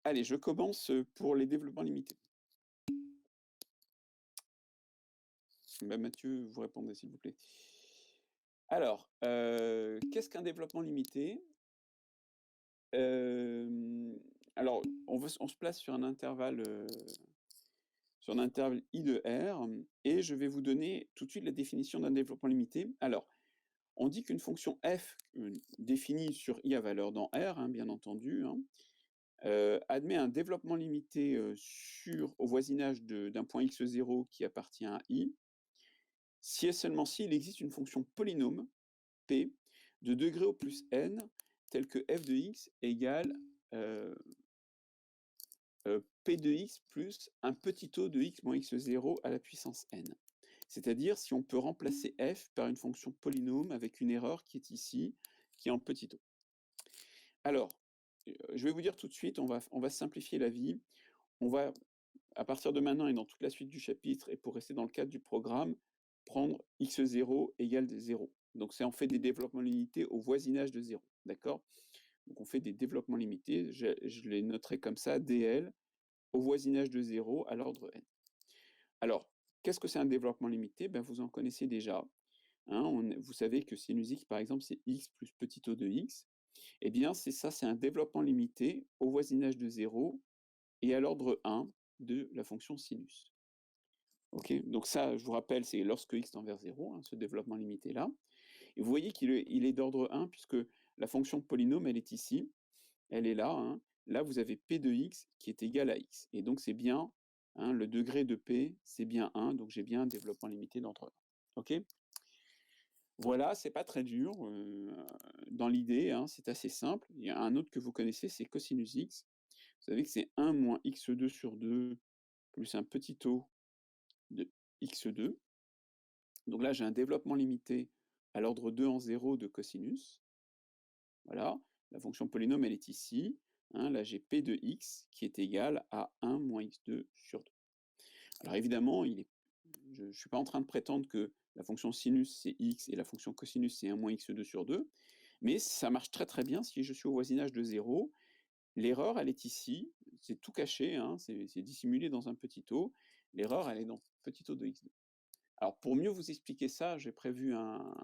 Allez, je commence pour les développements limités. Bah, Mathieu, vous répondez s'il vous plaît. Alors, qu'est-ce qu'un développement limité? Hem, alors, on se place sur un intervalle I de R, et je vais vous donner tout de suite la définition d'un développement limité. Alors, on dit qu'une fonction f, définie sur I à valeur dans R, hein, bien entendu, hein, admet un développement limité, au voisinage d'un point x0 qui appartient à I, si et seulement si il existe une fonction polynôme P de degré au plus n, telle que f de x égale euh, P de x plus un petit o de x moins x0 à la puissance n. C'est-à-dire si on peut remplacer f par une fonction polynôme avec une erreur qui est ici, qui est en petit o. Alors, je vais vous dire tout de suite, on va simplifier la vie. On va, à partir de maintenant et dans toute la suite du chapitre, et pour rester dans le cadre du programme, prendre x0 égale 0. Donc c'est en fait des développements limités au voisinage de 0, d'accord? Donc on fait des développements limités, je les noterai comme ça, dl, au voisinage de 0 à l'ordre n. Alors, qu'est-ce que c'est un développement limité? Ben, vous en connaissez déjà. Hein, vous savez que sinus x, par exemple, c'est x plus petit o de x. Eh bien, c'est ça, c'est un développement limité au voisinage de 0 et à l'ordre 1 de la fonction sinus. Ok, donc ça, je vous rappelle, c'est lorsque x tend vers 0, hein, ce développement limité-là. Et vous voyez qu'il est d'ordre 1 puisque la fonction polynôme, elle est ici, elle est là. Hein. Là, vous avez p de x qui est égal à x. Et donc, c'est bien, hein, le degré de p, c'est bien 1, donc j'ai bien un développement limité d'ordre 1. Ok. Voilà, c'est pas très dur dans l'idée, hein, c'est assez simple. Il y a un autre que vous connaissez, c'est cosinus x. Vous savez que c'est 1 moins x2 sur 2 plus un petit o de x2. Donc là, j'ai un développement limité à l'ordre 2 en 0 de cosinus. Voilà, la fonction polynôme, elle est ici. Hein, là, j'ai p de x qui est égal à 1 moins x2 sur 2. Alors évidemment, je ne suis pas en train de prétendre que la fonction sinus, c'est x, et la fonction cosinus, c'est 1 moins x2 sur 2, mais ça marche très très bien si je suis au voisinage de 0. L'erreur, elle est ici, c'est tout caché, hein, c'est dissimulé dans un petit o. L'erreur, elle est dans petit o de x2. Alors pour mieux vous expliquer ça, j'ai prévu un,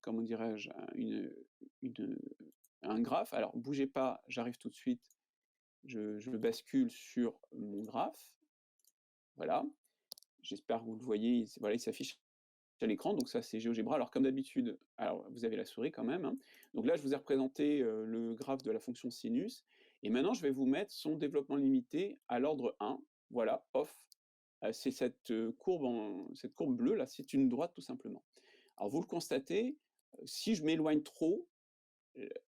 comment dirais-je, une, un graphe. Alors bougez pas, j'arrive tout de suite. Je bascule sur mon graphe. Voilà. J'espère que vous le voyez. Voilà, il s'affiche à l'écran. Donc ça, c'est GeoGebra. Alors comme d'habitude, alors vous avez la souris quand même. Hein. Donc là, je vous ai représenté le graphe de la fonction sinus. Et maintenant, je vais vous mettre son développement limité à l'ordre 1. Voilà, off. C'est cette courbe bleue là, c'est une droite tout simplement. Alors vous le constatez, si je m'éloigne trop,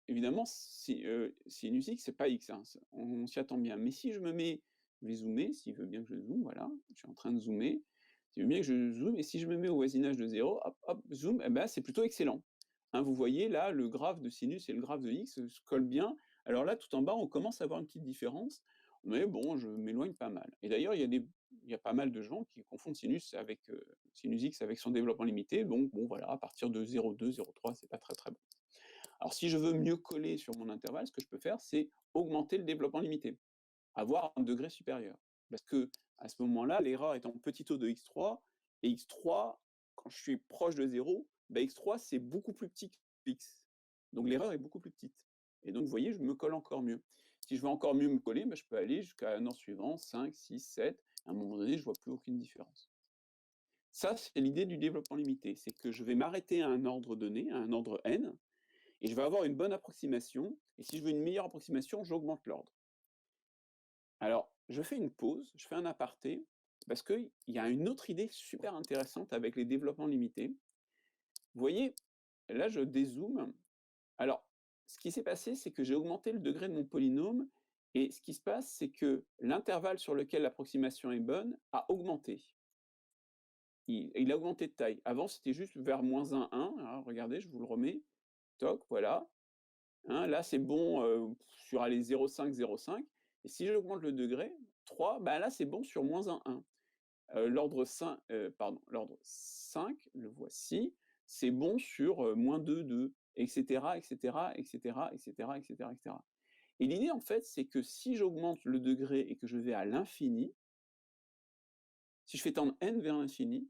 évidemment, sinus x, c'est pas x, hein, on s'y attend bien. Mais si je me mets, je vais zoomer, s'il veut bien que je zoome, voilà, je suis en train de zoomer, s'il veut bien que je zoome, et si je me mets au voisinage de 0, hop, hop, zoom, eh ben, c'est plutôt excellent. Hein, vous voyez là, le graphe de sinus et le graphe de x se collent bien. Alors là, tout en bas, on commence à avoir une petite différence, mais bon, je m'éloigne pas mal. Et d'ailleurs, il y a pas mal de gens qui confondent sinus x avec son développement limité, donc bon, voilà, à partir de 0,2, 0,3, c'est pas très très bon. Alors si je veux mieux coller sur mon intervalle, ce que je peux faire, c'est augmenter le développement limité, avoir un degré supérieur. Parce que à ce moment-là, l'erreur est en petit o de x3, et x3, quand je suis proche de 0, bah x3 c'est beaucoup plus petit que x. Donc l'erreur est beaucoup plus petite. Et donc vous voyez, je me colle encore mieux. Si je veux encore mieux me coller, bah, je peux aller jusqu'à un ordre suivant, 5, 6, 7. À un moment donné, je ne vois plus aucune différence. Ça, c'est l'idée du développement limité. C'est que je vais m'arrêter à un ordre donné, à un ordre n, et je vais avoir une bonne approximation, et si je veux une meilleure approximation, j'augmente l'ordre. Alors, je fais une pause, je fais un aparté, parce qu'il y a une autre idée super intéressante avec les développements limités. Vous voyez, là je dézoome. Alors, ce qui s'est passé, c'est que j'ai augmenté le degré de mon polynôme, et ce qui se passe, c'est que l'intervalle sur lequel l'approximation est bonne a augmenté. Il a augmenté de taille. Avant, c'était juste vers moins 1, 1. Alors, regardez, je vous le remets. Toc, voilà. Hein, là, c'est bon sur aller 0,5, 0,5. Et si j'augmente le degré, 3, bah là, c'est bon sur moins 1, 1. L'ordre 5, l'ordre 5, le voici, c'est bon sur moins 2, 2, etc., etc., etc., etc., etc., etc. Et l'idée, en fait, c'est que si j'augmente le degré et que je vais à l'infini, si je fais tendre n vers l'infini,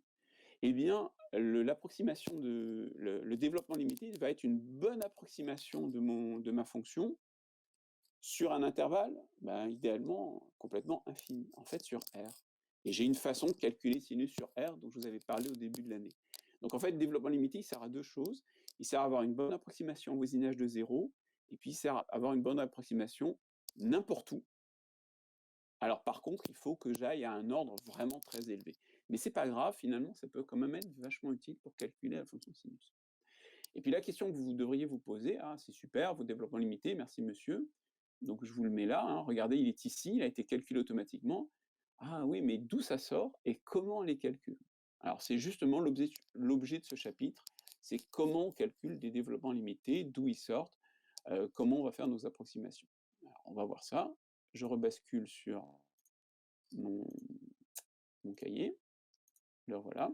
eh bien, l'approximation le développement limité va être une bonne approximation de ma fonction sur un intervalle, ben, idéalement complètement infini, en fait sur R. Et j'ai une façon de calculer sinus sur R dont je vous avais parlé au début de l'année. Donc en fait, le développement limité, il sert à deux choses. Il sert à avoir une bonne approximation au voisinage de 0, et puis il sert à avoir une bonne approximation n'importe où. Alors par contre, il faut que j'aille à un ordre vraiment très élevé. Mais c'est pas grave, finalement, ça peut quand même être vachement utile pour calculer la fonction sinus. Et puis la question que vous devriez vous poser, ah c'est super, vos développements limités, merci monsieur. Donc je vous le mets là, hein, regardez, il est ici, il a été calculé automatiquement. Ah oui, mais d'où ça sort et comment on les calcule? Alors c'est justement l'objet de ce chapitre, c'est comment on calcule des développements limités, d'où ils sortent, comment on va faire nos approximations. Alors, on va voir ça. Je rebascule sur mon, mon cahier, le voilà.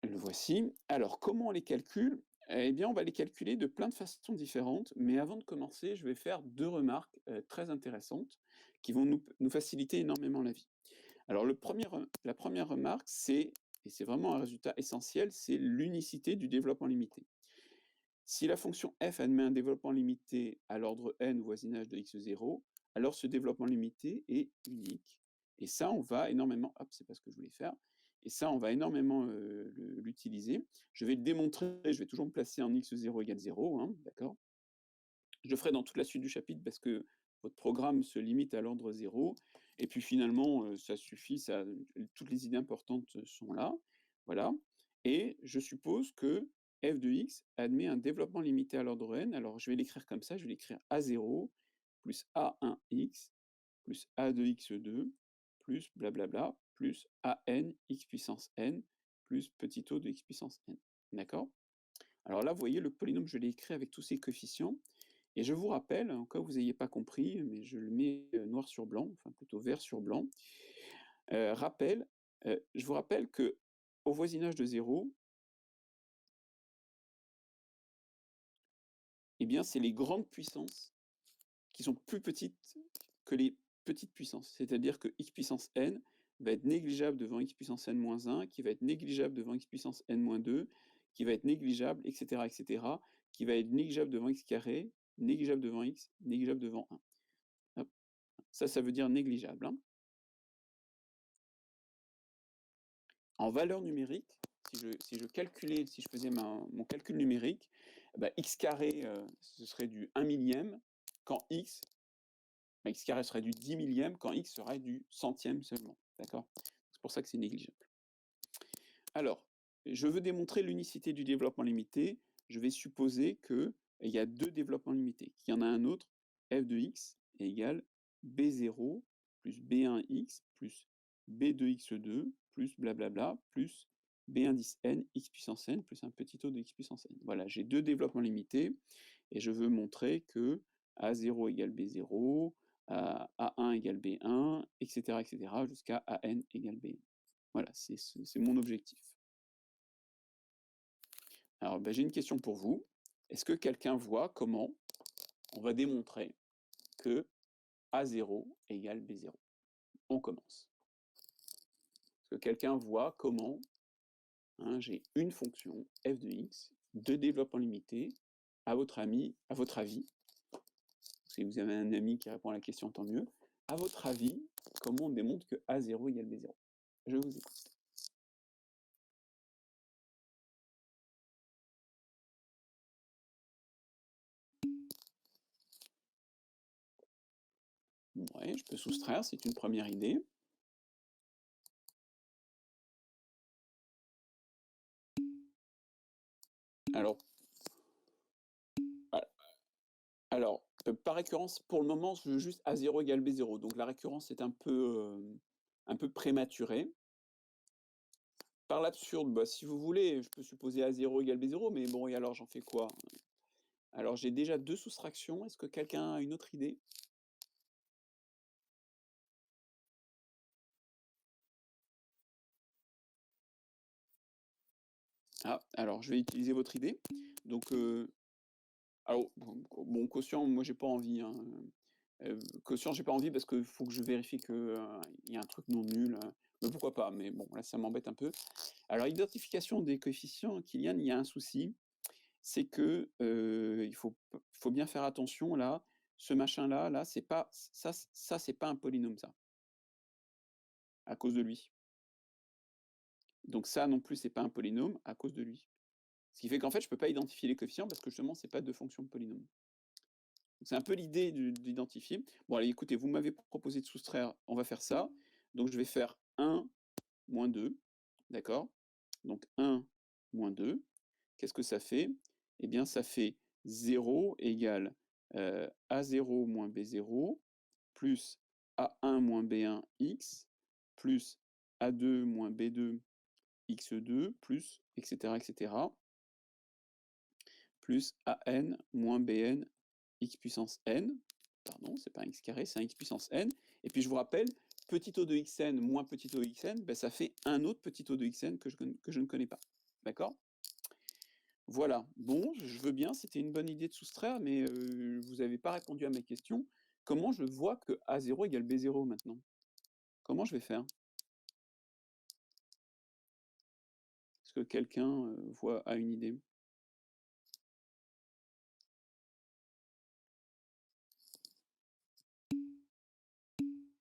Le voici. Alors, comment on les calcule? Eh bien, on va les calculer de plein de façons différentes, mais avant de commencer, je vais faire deux remarques très intéressantes qui vont nous faciliter énormément la vie. Alors, la première remarque, c'est, et c'est vraiment un résultat essentiel, c'est l'unicité du développement limité. Si la fonction f admet un développement limité à l'ordre n au voisinage de x0, alors ce développement limité est unique. Et ça, on va énormément... Hop, c'est pas ce que je voulais faire. Et ça, on va énormément l'utiliser. Je vais le démontrer, je vais toujours me placer en x0 égale 0, hein, d'accord? Je le ferai dans toute la suite du chapitre parce que votre programme se limite à l'ordre 0. Et puis finalement, ça suffit, toutes les idées importantes sont là. Voilà. Et je suppose que f de x admet un développement limité à l'ordre n. Alors je vais l'écrire comme ça, je vais l'écrire a0 plus a1x plus a de x2 plus blablabla plus an x puissance n plus petit o de x puissance n. D'accord? Alors là, vous voyez, le polynôme, je l'ai écrit avec tous ses coefficients. Et je vous rappelle, en cas où vous n'ayez pas compris, mais je le mets noir sur blanc, enfin plutôt vert sur blanc, je vous rappelle que au voisinage de 0, eh bien, c'est les grandes puissances qui sont plus petites que les petites puissances. C'est-à-dire que x puissance n va être négligeable devant x puissance n moins 1, qui va être négligeable devant x puissance n moins 2, qui va être négligeable, etc., etc., qui va être négligeable devant x carré, négligeable devant x, négligeable devant 1. Hop. Ça veut dire négligeable. Hein. En valeur numérique, si je faisais mon calcul numérique, bah, x carré, ce serait du 1 millième, quand x, bah, x carré serait du 10 millième, quand x serait du centième seulement. D'accord? C'est pour ça que c'est négligeable. Alors, je veux démontrer l'unicité du développement limité. Je vais supposer qu'il y a deux développements limités, qu'il y en a un autre, f de x est égal b0 plus b1x plus b2x2 plus blablabla plus b1 n x puissance n plus un petit o de x puissance n. Voilà, j'ai deux développements limités et je veux montrer que a0 égale b0, a1 égale b1, etc., etc., jusqu'à an égale b1. Voilà, c'est mon objectif. Alors, j'ai une question pour vous. Est-ce que quelqu'un voit comment on va démontrer que A0 égale B0? On commence. Est-ce que quelqu'un voit comment j'ai une fonction f de x, de développement limité, à votre avis, si vous avez un ami qui répond à la question, tant mieux, à votre avis, comment on démontre que A0 égale B0? Je vous écoute. Ouais, je peux soustraire, c'est une première idée. Alors, par récurrence, pour le moment, je veux juste A0 égale B0. Donc la récurrence est un peu prématurée. Par l'absurde, bah, si vous voulez, je peux supposer A0 égale B0, mais bon, et alors j'en fais quoi? Alors j'ai déjà deux soustractions. Est-ce que quelqu'un a une autre idée? Ah, alors je vais utiliser votre idée. Donc Alors, bon, quotient, moi, j'ai pas envie, hein, quotient, j'ai pas envie parce qu'il faut que je vérifie que, il y a un truc non nul, mais pourquoi pas? Mais bon, là, ça m'embête un peu. Alors, identification des coefficients, Kylian, il y a un souci, c'est que, il faut bien faire attention là, ce machin-là, là, c'est pas ça, c'est pas un polynôme ça, à cause de lui. Donc ça non plus, c'est pas un polynôme à cause de lui. Ce qui fait qu'en fait, je peux pas identifier les coefficients parce que justement, c'est pas 2 fonctions de polynôme. C'est un peu l'idée d'identifier. Bon allez, écoutez, vous m'avez proposé de soustraire, on va faire ça. Donc je vais faire 1 moins 2, d'accord? Donc 1 moins 2, qu'est-ce que ça fait? Eh bien, ça fait 0 égale A0 moins B0 plus A1 moins B1 x plus A2 moins B2 x2 plus etc. etc. plus AN moins BN x puissance n, pardon, c'est pas un x carré, c'est un x puissance n. Et puis je vous rappelle, petit o de xn moins petit o de xn, ben, ça fait un autre petit o de xn que je ne connais pas. D'accord? Voilà. Bon, je veux bien, c'était une bonne idée de soustraire, mais vous n'avez pas répondu à mes questions. Comment je vois que A0 égale B0 maintenant? Comment je vais faire? Est-ce que quelqu'un a une idée?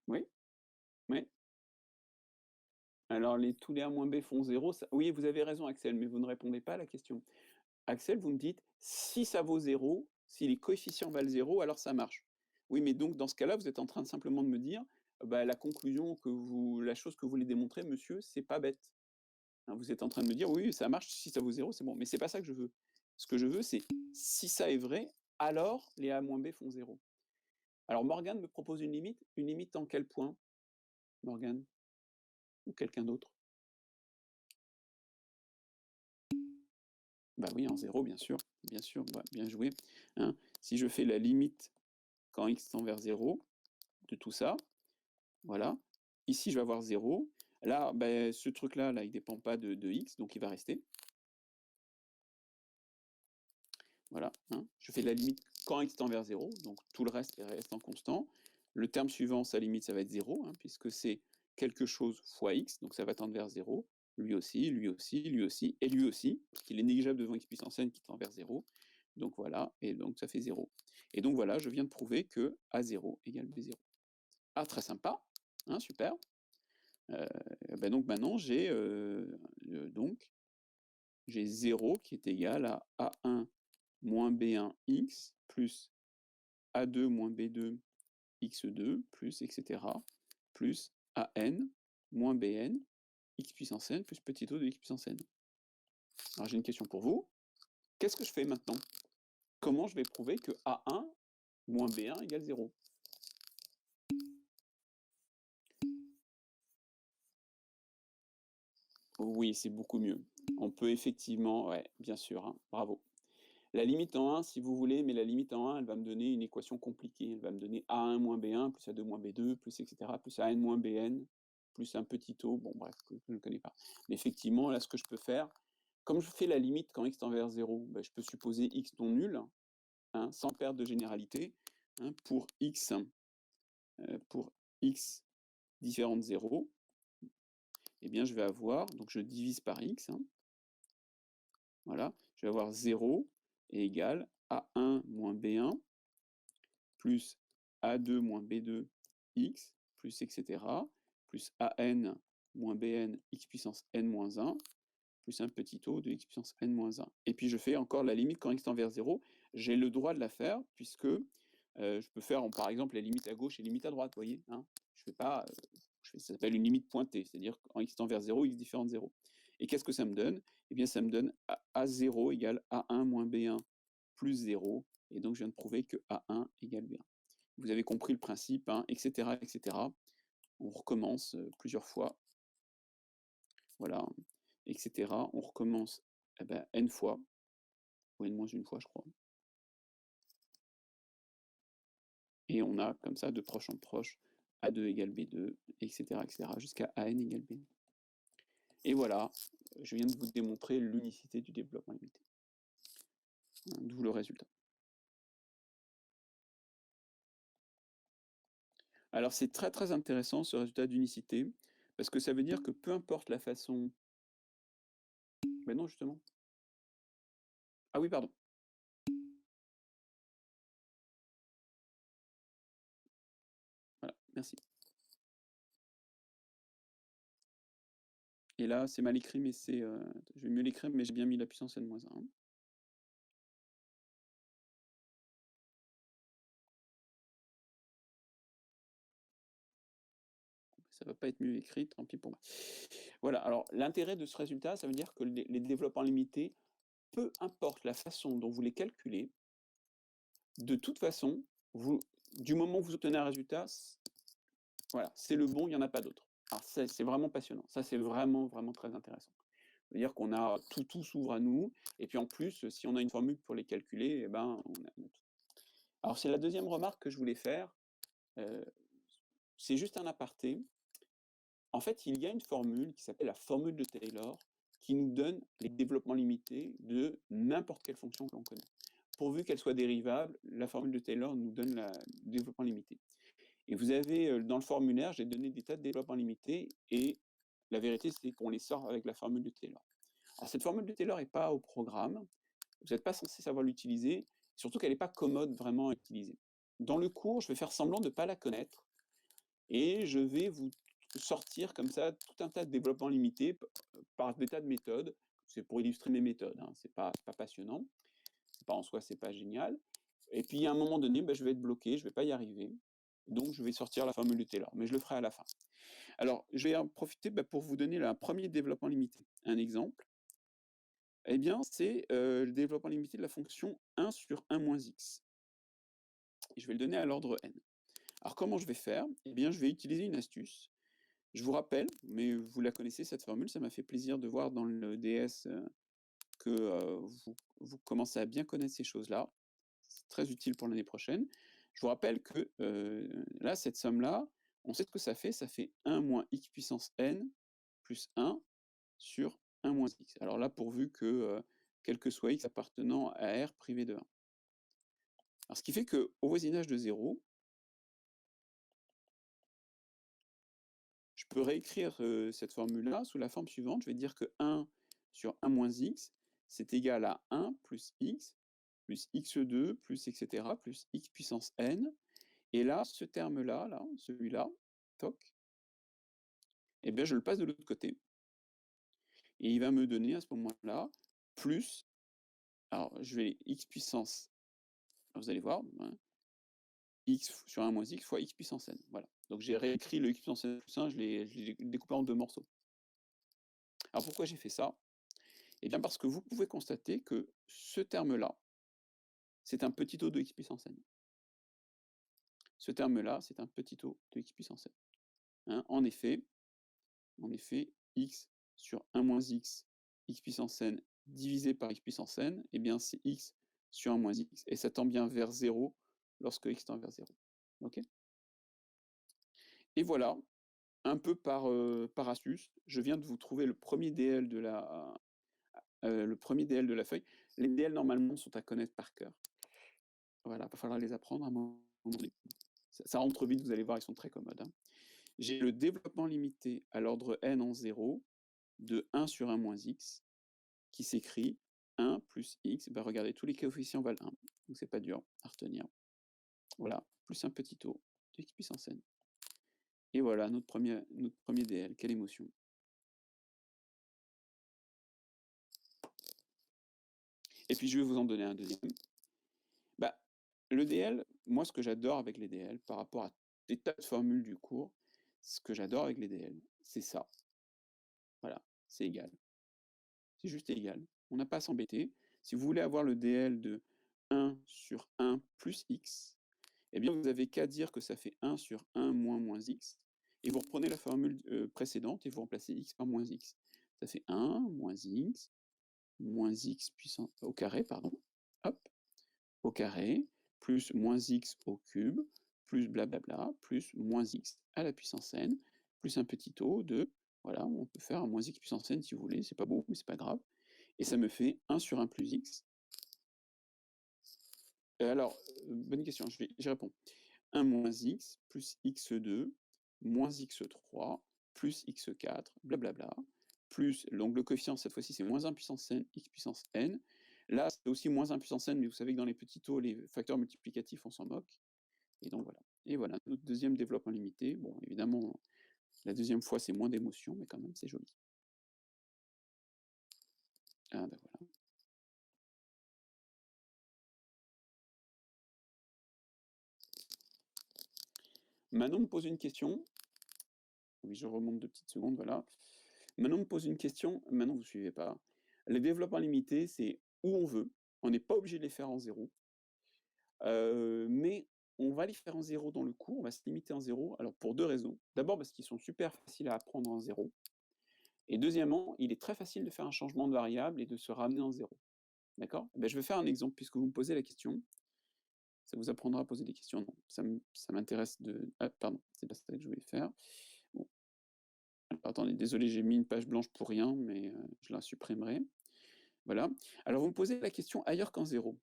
Oui? Oui? Alors, tous les A moins B font 0. Oui, vous avez raison, Axel, mais vous ne répondez pas à la question. Axel, vous me dites, si ça vaut 0, si les coefficients valent 0, alors ça marche. Oui, mais donc dans ce cas-là, vous êtes en train de simplement de me dire, bah, la chose que vous voulez démontrer, monsieur, c'est pas bête. Hein, vous êtes en train de me dire, oui, ça marche, si ça vaut 0, c'est bon. Mais c'est pas ça que je veux. Ce que je veux, c'est, si ça est vrai, alors les A moins B font 0. Alors Morgane me propose une limite en quel point, Morgane? Ou quelqu'un d'autre? Bah oui, en 0, bien sûr, bah, bien joué. Hein. Si je fais la limite quand x tend vers 0 de tout ça, voilà. Ici, je vais avoir 0. Là, ben, ce truc-là, là, il ne dépend pas de x, donc il va rester. Voilà. Hein. Je fais la limite quand x tend vers 0, donc tout le reste reste en constant. Le terme suivant, sa limite, ça va être 0, hein, puisque c'est quelque chose fois x, donc ça va tendre vers 0. Lui aussi, lui aussi, lui aussi, et lui aussi, qu'il est négligeable devant x puissance n qui tend vers 0. Donc voilà, et donc ça fait 0. Et donc voilà, je viens de prouver que A0 égale B0. Ah, très sympa, hein, super. Ben donc maintenant, donc, j'ai 0 qui est égal à A1 moins B1 x plus A2 moins B2 x2 plus etc. plus AN moins BN x puissance n plus petit o de x puissance n. Alors j'ai une question pour vous. Qu'est-ce que je fais maintenant? Comment je vais prouver que A1 moins B1 égale 0? Oui, c'est beaucoup mieux. On peut effectivement, ouais, bien sûr, hein, bravo. La limite en 1, si vous voulez, mais la limite en 1, elle va me donner une équation compliquée. Elle va me donner A1 moins B1 plus A2 moins B2 plus etc. plus AN moins BN plus un petit o, bon bref, que je ne connais pas. Mais effectivement, là, ce que je peux faire, comme je fais la limite quand x tend vers 0, ben, je peux supposer x non nul, hein, sans perte de généralité, hein, pour x différent de 0, eh bien je vais avoir, donc je divise par x, hein, voilà, je vais avoir 0 est égal à 1 moins B1 plus A2 moins B2 x plus etc. plus AN moins BN x puissance n moins 1 plus un petit o de x puissance n moins 1. Et puis je fais encore la limite quand x tend vers 0. J'ai le droit de la faire puisque je peux faire par exemple la limite à gauche et la limite à droite, vous voyez, hein. Je fais pas, ça s'appelle une limite pointée, c'est-à-dire quand x tend vers 0, x différent de 0. Et qu'est-ce que ça me donne? Eh bien ça me donne A0 égale A1 moins B1 plus 0, et donc je viens de prouver que A1 égale B1. Vous avez compris le principe, hein, etc., etc. On recommence plusieurs fois, voilà, etc. On recommence n fois, ou n moins une fois, je crois. Et on a comme ça de proche en proche A2 égale B2, etc., etc., jusqu'à AN égale B. Et voilà, je viens de vous démontrer l'unicité du développement limité. D'où le résultat. Alors c'est très, très intéressant ce résultat d'unicité, parce que ça veut dire que peu importe la façon mais non justement. Ah oui pardon. Voilà, merci. Et là, c'est mal écrit, mais c'est, je vais mieux l'écrire, mais j'ai bien mis la puissance n-1. Ça va pas être mieux écrit, tant pis pour moi. Voilà, alors l'intérêt de ce résultat, ça veut dire que les développements limités, peu importe la façon dont vous les calculez, de toute façon, vous du moment où vous obtenez un résultat, voilà, c'est le bon, il y en a pas d'autre. Alors c'est vraiment passionnant. Ça, c'est vraiment, vraiment très intéressant. C'est-à-dire qu'on a tout s'ouvre à nous et puis en plus, si on a une formule pour les calculer et ben, on a tout. Alors c'est la deuxième remarque que je voulais faire, heu, c'est juste un aparté. En fait, il y a une formule qui s'appelle la formule de Taylor, qui nous donne les développements limités de n'importe quelle fonction que l'on connaît. Pourvu qu'elle soit dérivable, la formule de Taylor nous donne le développement limité. Et vous avez, dans le formulaire, j'ai donné des tas de développements limités et la vérité, c'est qu'on les sort avec la formule de Taylor. Alors cette formule de Taylor n'est pas au programme, vous n'êtes pas censé savoir l'utiliser, surtout qu'elle n'est pas commode vraiment à utiliser. Dans le cours, je vais faire semblant de ne pas la connaître et je vais vous sortir comme ça tout un tas de développements limités par des tas de méthodes. C'est pour illustrer mes méthodes, hein. C'est pas passionnant, c'est pas en soi, c'est pas génial. Et puis à un moment donné, bah, je vais être bloqué, je vais pas y arriver. Donc je vais sortir la formule de Taylor, mais je le ferai à la fin. Alors, je vais en profiter bah, pour vous donner un premier développement limité. Un exemple, eh bien, c'est le développement limité de la fonction 1 sur 1 moins x. Et je vais le donner à l'ordre n. Alors comment je vais faire? Eh bien, je vais utiliser une astuce. Je vous rappelle, mais vous la connaissez cette formule, ça m'a fait plaisir de voir dans le DS, que, vous commencez à bien connaître ces choses-là. C'est très utile pour l'année prochaine. Je vous rappelle que, là, cette somme-là, on sait ce que ça fait 1 moins x puissance n plus 1 sur 1 moins x. Alors là, pourvu que, quel que soit x appartenant à R privé de 1. Alors ce qui fait qu'au voisinage de 0, je peux réécrire, cette formule-là sous la forme suivante. Je vais dire que 1 sur 1 moins x, c'est égal à 1 plus x2 plus et cetera, plus x puissance n. Et là, ce terme-là, là, celui-là, toc, eh bien, je le passe de l'autre côté. Et il va me donner à ce moment-là plus, alors je vais x puissance, alors vous allez voir, hein, x sur 1 moins x fois x puissance n. Voilà. Donc j'ai réécrit le x puissance n plus 1, je l'ai découpé en deux morceaux. Alors pourquoi j'ai fait ça? Eh bien parce que vous pouvez constater que ce terme-là, c'est un petit o de x puissance n. Ce terme-là, c'est un petit o de x puissance n. Hein, en effet, x sur 1 moins x, x puissance n, divisé par x puissance n, eh bien c'est x sur 1 moins x, et ça tend bien vers 0 lorsque x tend vers 0. Ok? Et voilà, un peu par astuce, je viens de vous trouver le premier DL de la feuille. Les DL, normalement, sont à connaître par cœur. Voilà, il va falloir les apprendre à un moment donné. Ça rentre vite, vous allez voir, ils sont très commodes, hein. J'ai le développement limité à l'ordre n en 0 de 1 sur 1 moins x, qui s'écrit 1 plus x, bah regardez, tous les coefficients valent 1, donc c'est pas dur à retenir. Voilà, plus un petit o de x puissance n. Et voilà notre premier DL, quelle émotion. Et puis je vais vous en donner un deuxième. Bah, le DL, moi ce que j'adore avec les DL, par rapport à des tas de formules du cours, ce que j'adore avec les DL, c'est ça. Voilà, c'est égal. C'est juste égal. On n'a pas à s'embêter. Si vous voulez avoir le DL de 1 sur 1 plus x, eh bien, vous n'avez qu'à dire que ça fait 1 sur 1 moins x, et vous reprenez la formule précédente et vous remplacez x par moins x. Ça fait 1 moins x puissance au carré, pardon, hop, au carré, plus moins x au cube, plus blablabla, plus moins x à la puissance n, plus un petit o de, voilà, on peut faire un moins x puissance n si vous voulez, c'est pas beau, mais c'est pas grave. Et ça me fait 1 sur 1 plus x. Alors, bonne question, j'y réponds. 1 moins x plus x2 moins x3 plus x4, blablabla, plus, donc le coefficient cette fois-ci c'est moins 1 puissance n, x puissance n. Là c'est aussi moins 1 puissance n, mais vous savez que dans les petits taux, les facteurs multiplicatifs on s'en moque. Et donc voilà. Et voilà, notre deuxième développement limité. Bon, évidemment, la deuxième fois c'est moins d'émotion, mais quand même c'est joli. Ah ben voilà. Manon me pose une question. Oui, je remonte 2 petites secondes, voilà. Manon me pose une question. Manon, vous suivez pas. Les développements limités, c'est où on veut. On n'est pas obligé de les faire en 0. Mais on va les faire en 0 dans le cours, on va se limiter en 0. Alors pour 2 raisons. D'abord parce qu'ils sont super faciles à apprendre en 0. Et deuxièmement, il est très facile de faire un changement de variable et de se ramener en 0. D'accord? Je vais faire un exemple puisque vous me posez la question. Ça vous apprendra à poser des questions. Non, ça m'intéresse de... Ah, pardon, c'est pas ça que je voulais faire. Bon. Alors, attendez, désolé, j'ai mis une page blanche pour rien, mais je la supprimerai. Voilà. Alors, vous me posez la question ailleurs qu'en 0.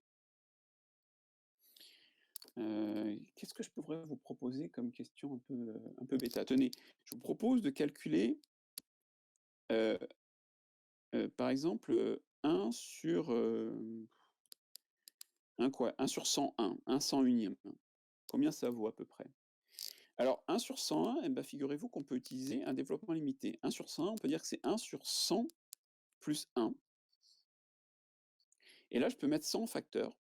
Qu'est-ce que je pourrais vous proposer comme question un peu bêta? Tenez, je vous propose de calculer, par exemple, 1 sur... 1 quoi? 1 sur 101, 1 101e. Combien ça vaut à peu près? Alors 1 sur 101, eh ben, figurez-vous qu'on peut utiliser un développement limité. 1 sur 101, on peut dire que c'est 1 sur 100 plus 1. Et là, je peux mettre 100 en facteur.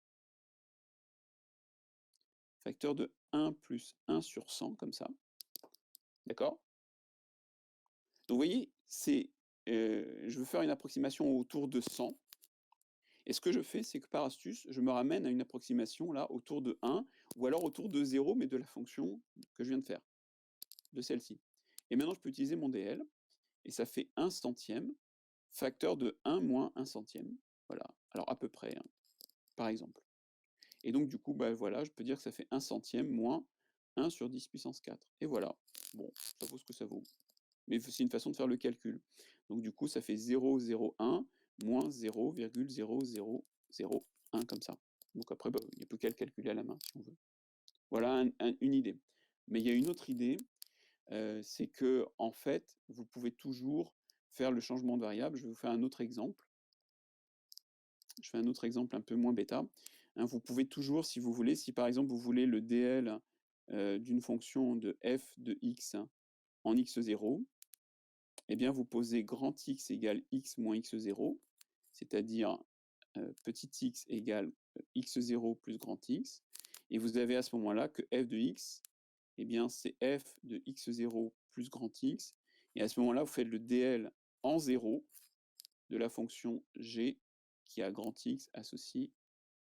Facteur de 1 plus 1 sur 100, comme ça. D'accord? Donc vous voyez, je veux faire une approximation autour de 100. Et ce que je fais, c'est que par astuce, je me ramène à une approximation là autour de 1, ou alors autour de 0, mais de la fonction que je viens de faire, de celle-ci. Et maintenant, je peux utiliser mon DL, et ça fait 1 centième, facteur de 1 moins 1 centième. Voilà, alors à peu près, hein, par exemple. Et donc du coup, voilà, je peux dire que ça fait 1 centième moins 1 sur 10 puissance 4. Et voilà, bon, ça vaut ce que ça vaut. Mais c'est une façon de faire le calcul. Donc du coup, ça fait 0,01 moins 0,0001, comme ça. Donc après, il n'y a plus qu'à le calculer à la main, si on veut. Voilà une idée. Mais il y a une autre idée, c'est que en fait, vous pouvez toujours faire le changement de variable. Je vais vous faire un autre exemple. Je fais un autre exemple un peu moins bêta. Hein, vous pouvez toujours, si vous voulez, si par exemple vous voulez le DL d'une fonction de f de x en x0, eh bien vous posez grand X égale x moins x0, c'est-à-dire petit x égale x0 plus grand X, et vous avez à ce moment-là que f de x, eh bien c'est f de x0 plus grand X, et à ce moment-là, vous faites le DL en 0 de la fonction g qui a grand X associé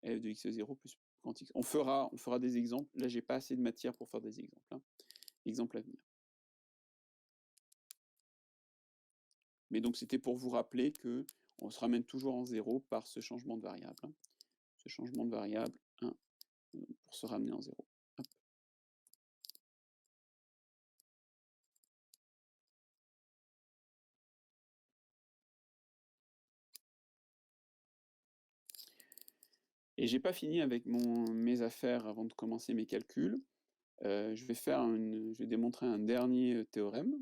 f de x0 plus grand X. On fera des exemples. Là, j'ai pas assez de matière pour faire des exemples. Hein. Exemple à venir. Mais donc, c'était pour vous rappeler que on se ramène toujours en 0 par ce changement de variable. Hein. Ce changement de variable 1 pour se ramener en 0. Hop. Et j'ai pas fini avec mes affaires avant de commencer mes calculs. Je vais démontrer un dernier théorème.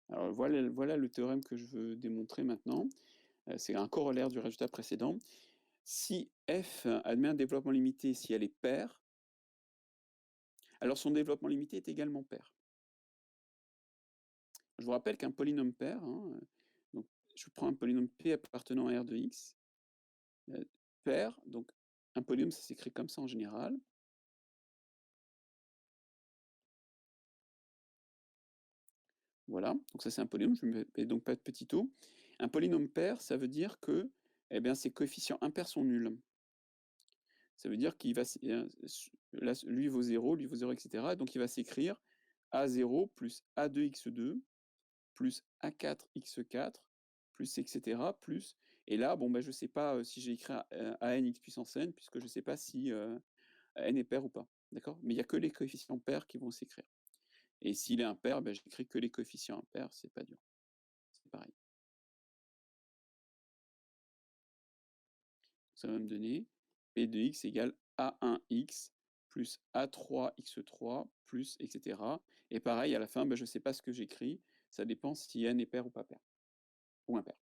Alors voilà le théorème que je veux démontrer maintenant. C'est un corollaire du résultat précédent. Si f admet un développement limité si elle est paire, alors son développement limité est également paire. Je vous rappelle qu'un polynôme paire, hein, donc je prends un polynôme P appartenant à R de x, paire, donc un polynôme ça s'écrit comme ça en général. Voilà, donc ça c'est un polynôme, je ne mets donc pas de petit o. Un polynôme paire, ça veut dire que ses coefficients impairs sont nuls. Ça veut dire qu'il va, là, lui vaut 0, lui vaut 0, etc. Donc il va s'écrire A0 plus A2x2 plus A4x4 plus etc. plus... Et là, je ne sais pas si j'ai écrit AN x puissance n, puisque je ne sais pas si n est pair ou pas. D'accord? Mais il n'y a que les coefficients pairs qui vont s'écrire. Et s'il est impair, j'écris que les coefficients impairs, c'est pas dur. C'est pareil. Ça va me donner P de x égale A1x plus A3x3 plus etc. Et pareil, à la fin, je ne sais pas ce que j'écris. Ça dépend si n est pair ou pas pair, ou impair.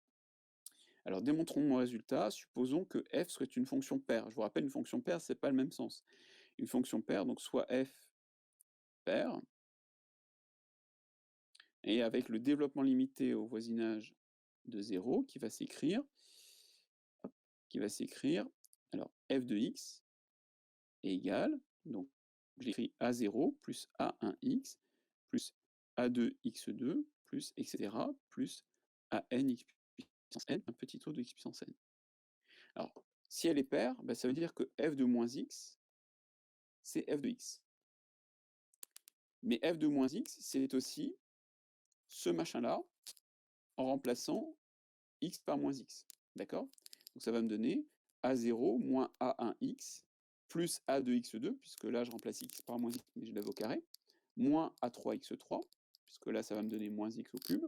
Alors, démontrons mon résultat. Supposons que f soit une fonction paire. Je vous rappelle, une fonction paire, c'est pas le même sens. Une fonction paire, donc soit f paire, et avec le développement limité au voisinage de 0 qui va s'écrire, alors f de x est égal, donc j'écris a0 plus a1x plus a2x2 plus etc. plus an x puissance n, un petit taux de x puissance n. Alors, si elle est paire, ça veut dire que f de moins x, c'est f de x. Mais f de moins x, c'est aussi ce machin-là en remplaçant x par moins x. D'accord? Donc ça va me donner a0 moins a1x plus a2x2, puisque là je remplace x par moins x, mais je lève au carré, moins a3x3, puisque là ça va me donner moins x au cube,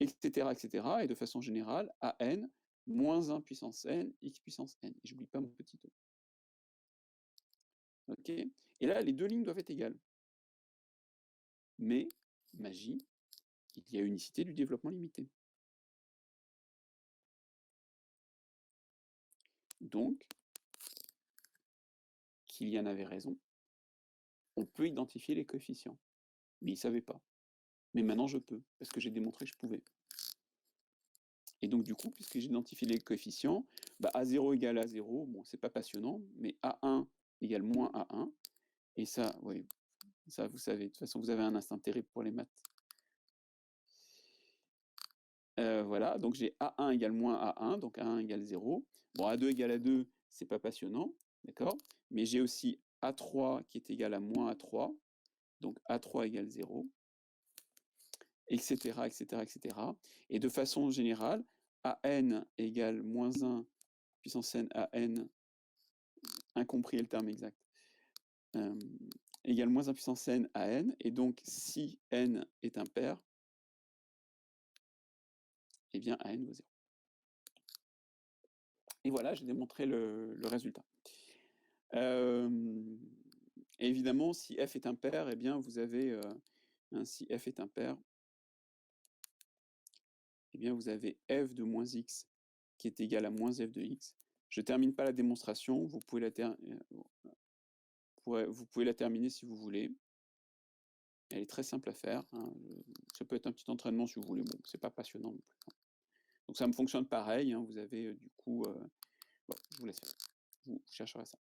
etc., etc. Et de façon générale, an moins 1 puissance n, x puissance n. Et j'oublie pas mon petit o. Ok? Et là, les deux lignes doivent être égales. Mais, magie, il y a unicité du développement limité. Donc, Kilian avait raison. On peut identifier les coefficients. Mais il ne savait pas. Mais maintenant, je peux, parce que j'ai démontré que je pouvais. Et donc, du coup, puisque j'ai identifié les coefficients, A0 égale A0, bon, c'est pas passionnant, mais A1 égale moins A1. Et ça, oui, ça, vous savez, de toute façon, vous avez un instinct terrible pour les maths. Voilà, donc j'ai A1 égale moins A1, donc A1 égale 0. Bon, A2 égale A2, c'est pas passionnant, d'accord? Mais j'ai aussi A3 qui est égal à moins A3, donc A3 égale 0, etc., etc., etc. Et de façon générale, AN égale moins 1 puissance n à n, incompris le terme exact, égale moins 1 puissance n à n, et donc si n est impair, eh bien an vaut 0. Et voilà, j'ai démontré le résultat. Évidemment, si f est impair, eh bien vous avez, si f est impair, eh bien vous avez f de moins x qui est égal à moins f de x. Je ne termine pas la démonstration, vous pouvez la terminer si vous voulez. Elle est très simple à faire, hein. Ça peut être un petit entraînement si vous voulez, bon, c'est pas passionnant non plus. Donc ça me fonctionne pareil, hein. Vous avez du coup, je vous laisse faire, vous chercherez ça.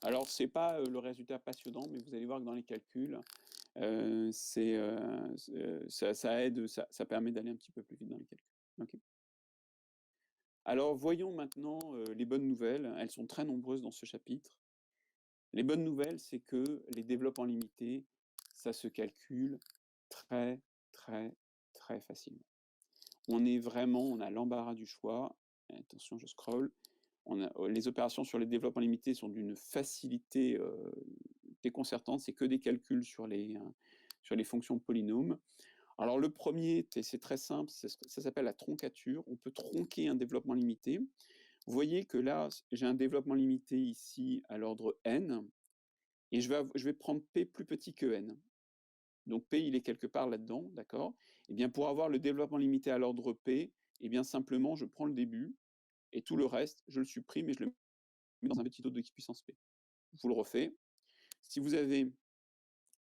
Alors c'est pas le résultat passionnant, mais vous allez voir que dans les calculs, ça aide, ça permet d'aller un petit peu plus vite dans les calculs. Okay. Alors voyons maintenant les bonnes nouvelles, elles sont très nombreuses dans ce chapitre. Les bonnes nouvelles, c'est que les développements limités, ça se calcule très, très, très facilement. On a l'embarras du choix. Attention, je scroll. Les opérations sur les développements limités sont d'une facilité déconcertante. C'est que des calculs sur les fonctions polynômes. Alors le premier, c'est très simple, ça s'appelle la troncature. On peut tronquer un développement limité. Vous voyez que là, j'ai un développement limité ici à l'ordre n, et je vais prendre p plus petit que n. Donc P, il est quelque part là-dedans, d'accord? Et bien pour avoir le développement limité à l'ordre P, et bien simplement, je prends le début, et tout le reste, je le supprime et je le mets dans un petit taux de x puissance P. Je vous le refais. Si vous avez,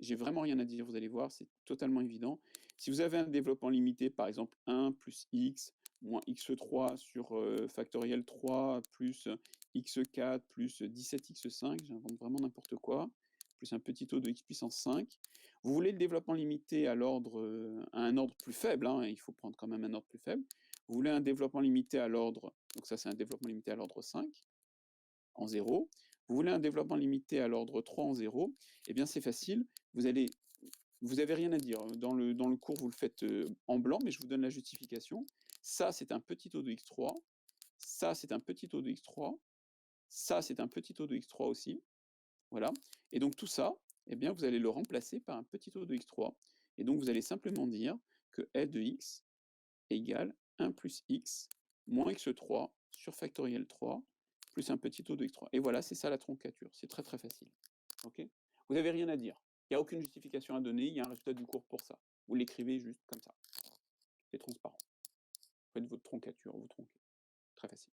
j'ai vraiment rien à dire, vous allez voir, c'est totalement évident. Si vous avez un développement limité, par exemple 1 plus x moins x3 sur factoriel 3 plus x4 plus 17x5, j'invente vraiment n'importe quoi, plus un petit taux de x puissance 5. Vous voulez le développement limité à un ordre plus faible, hein, il faut prendre quand même un ordre plus faible. Vous voulez un développement limité à l'ordre, donc ça c'est un développement limité à l'ordre 5 en 0. Vous voulez un développement limité à l'ordre 3 en 0, eh bien c'est facile, vous avez rien à dire. Dans le cours, vous le faites en blanc, mais je vous donne la justification. Ça, c'est un petit taux de x3. Ça, c'est un petit taux de x3. Ça, c'est un petit taux de x3 aussi. Voilà. Et donc tout ça, eh bien, vous allez le remplacer par un petit taux de x3. Et donc vous allez simplement dire que f de x égale 1 plus x moins x3 sur factoriel 3 plus un petit o de x3. Et voilà, c'est ça la troncature. C'est très très facile. Ok. Vous n'avez rien à dire. Il n'y a aucune justification à donner. Il y a un résultat du cours pour ça. Vous l'écrivez juste comme ça. C'est transparent. Faites votre troncature, vous tronquez. Très facile.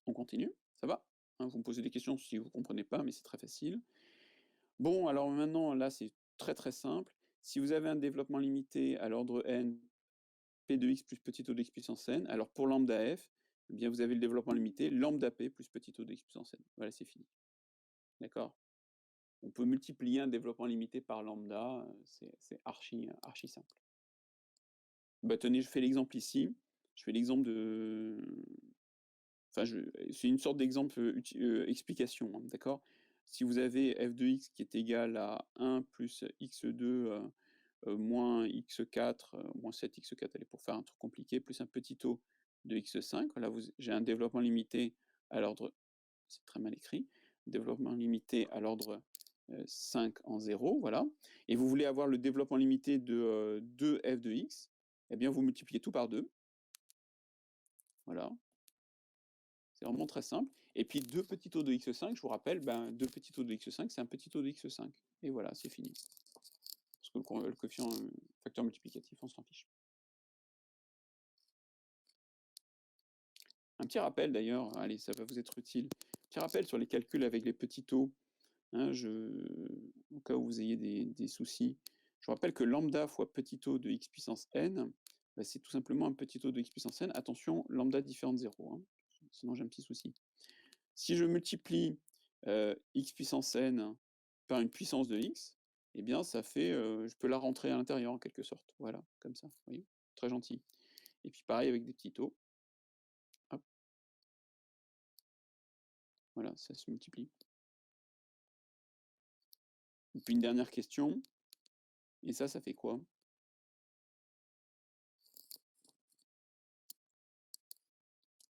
On continue, ça va? Hein, vous me posez des questions si vous ne comprenez pas, mais c'est très facile. Bon, alors maintenant, là, c'est très très simple. Si vous avez un développement limité à l'ordre n, p de x plus petit o de x puissance n, alors pour lambda f, eh bien vous avez le développement limité lambda p plus petit o de x puissance n. Voilà, c'est fini. D'accord? On peut multiplier un développement limité par lambda, c'est archi simple. Bah tenez, je fais l'exemple ici. Je fais l'exemple de... Enfin, c'est une sorte d'exemple explication, hein, d'accord? Si vous avez f de x qui est égal à 1 plus x2 moins x4, moins 7x4, allez, pour faire un truc compliqué, plus un petit o de x5, là j'ai un développement limité à l'ordre, c'est très mal écrit, développement limité à l'ordre 5 en 0, voilà, et vous voulez avoir le développement limité de 2f de x, eh bien vous multipliez tout par 2, voilà, c'est vraiment très simple. Et puis 2 petits o de x5, je vous rappelle, 2 petits o de x5, c'est un petit o de x5. Et voilà, c'est fini. Parce que le coefficient facteur multiplicatif, on s'en fiche. Un petit rappel d'ailleurs, allez, ça va vous être utile. Petit rappel sur les calculs avec les petits o, hein, au cas où vous ayez des soucis. Je vous rappelle que lambda fois petit o de x puissance n, c'est tout simplement un petit o de x puissance n. Attention, lambda différent de 0, hein, sinon j'ai un petit souci. Si je multiplie x puissance n par une puissance de x, eh bien ça fait, je peux la rentrer à l'intérieur en quelque sorte. Voilà, comme ça, vous voyez, très gentil. Et puis pareil avec des petits taux. Hop. Voilà, ça se multiplie. Et puis une dernière question. Et ça fait quoi?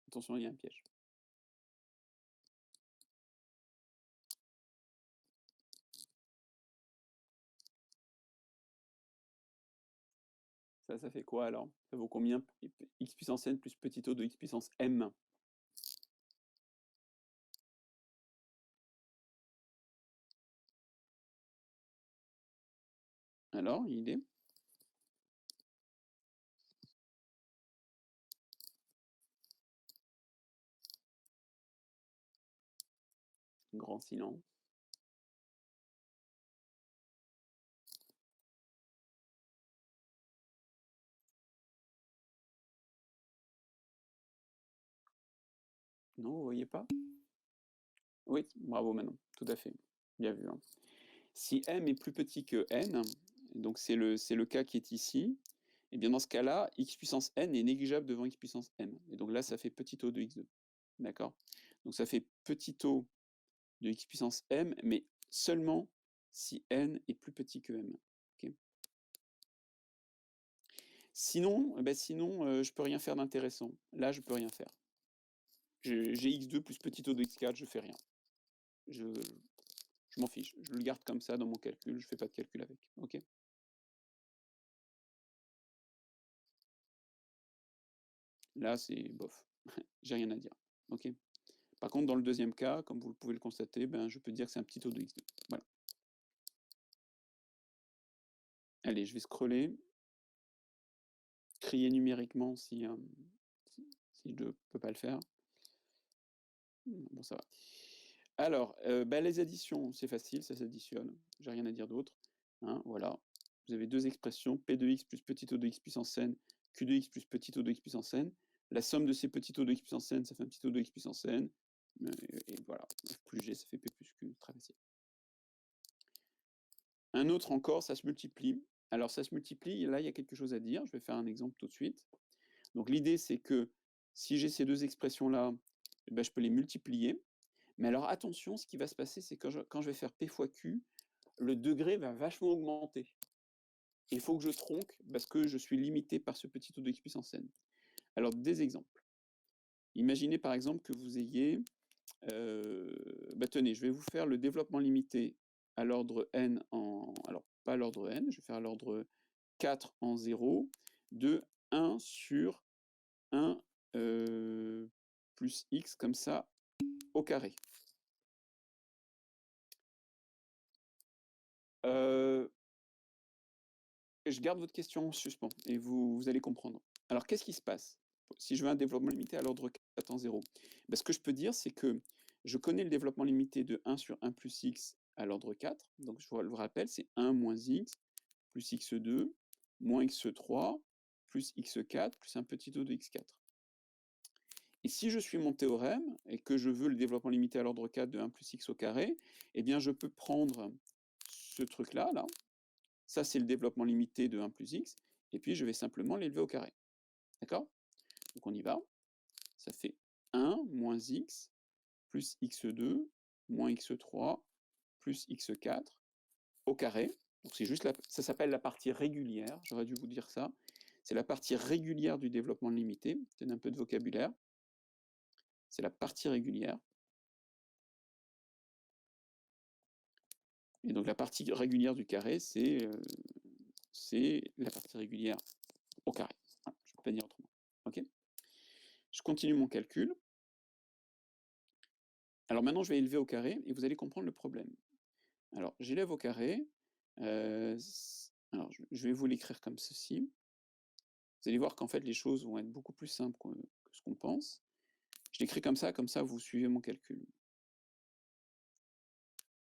Attention, il y a un piège. Ça fait quoi alors? Ça vaut combien x puissance n plus petit o de x puissance m? Alors, une idée? Grand silence. Non, vous voyez pas? Oui, bravo Manon, tout à fait. Bien vu. Hein. Si m est plus petit que n, donc c'est le cas qui est ici, et bien dans ce cas-là, x puissance n est négligeable devant x puissance m. Et donc là, ça fait petit o de x2. D'accord? Donc ça fait petit o de x puissance m, mais seulement si n est plus petit que m. Okay. Sinon, je peux rien faire d'intéressant. Là, je peux rien faire. J'ai x2 plus petit o de x4, je fais rien. Je m'en fiche. Je le garde comme ça dans mon calcul, je fais pas de calcul avec. Ok. Là, c'est bof. J'ai rien à dire. Ok. Par contre, dans le deuxième cas, comme vous pouvez le constater, je peux dire que c'est un petit o de x2. Voilà. Allez, je vais scroller. Crier numériquement si je ne peux pas le faire. Bon, ça va. Alors, les additions, c'est facile, ça s'additionne. J'ai rien à dire d'autre. Hein, voilà. Vous avez deux expressions, p de x plus petit o de x puissance n, q de x plus petit o de x puissance n. La somme de ces petits o de x puissance n, ça fait un petit o de x puissance n. Et voilà, f plus g, ça fait p plus q. Très facile. Un autre encore, ça se multiplie. Alors, ça se multiplie, là, il y a quelque chose à dire. Je vais faire un exemple tout de suite. Donc, l'idée, c'est que si j'ai ces deux expressions-là, je peux les multiplier. Mais alors, attention, ce qui va se passer, c'est que quand je vais faire p fois q, le degré va vachement augmenter. Il faut que je tronque parce que je suis limité par ce petit o de x puissance n. Alors, des exemples. Imaginez par exemple que vous ayez... tenez, je vais vous faire le développement limité à l'ordre n en... Alors, pas l'ordre n, je vais faire l'ordre 4 en 0, de 1 sur 1 plus x comme ça au carré. Heu, je garde votre question en suspens et vous allez comprendre. Alors qu'est-ce qui se passe? Si je veux un développement limité à l'ordre 4 en 0, bah, ce que je peux dire, c'est que je connais le développement limité de 1 sur 1 plus x à l'ordre 4. Donc je vous le rappelle, c'est 1 moins x plus x2 moins x3 plus x4 plus un petit o de x4. Et si je suis mon théorème et que je veux le développement limité à l'ordre 4 de 1 plus x au carré, eh bien je peux prendre ce truc-là, là. Ça, c'est le développement limité de 1 plus x, et puis je vais simplement l'élever au carré. D'accord? Donc on y va. Ça fait 1 moins x plus x2 moins x3 plus x4 au carré. Donc c'est juste ça s'appelle la partie régulière, j'aurais dû vous dire ça. C'est la partie régulière du développement limité. Tenez un peu de vocabulaire. C'est la partie régulière. Et donc la partie régulière du carré, c'est la partie régulière au carré. Voilà, je ne peux pas dire autrement. Ok? Je continue mon calcul. Alors maintenant, je vais élever au carré et vous allez comprendre le problème. Alors, j'élève au carré. Alors, je vais vous l'écrire comme ceci. Vous allez voir qu'en fait, les choses vont être beaucoup plus simples que ce qu'on pense. Je l'écris comme ça, vous suivez mon calcul.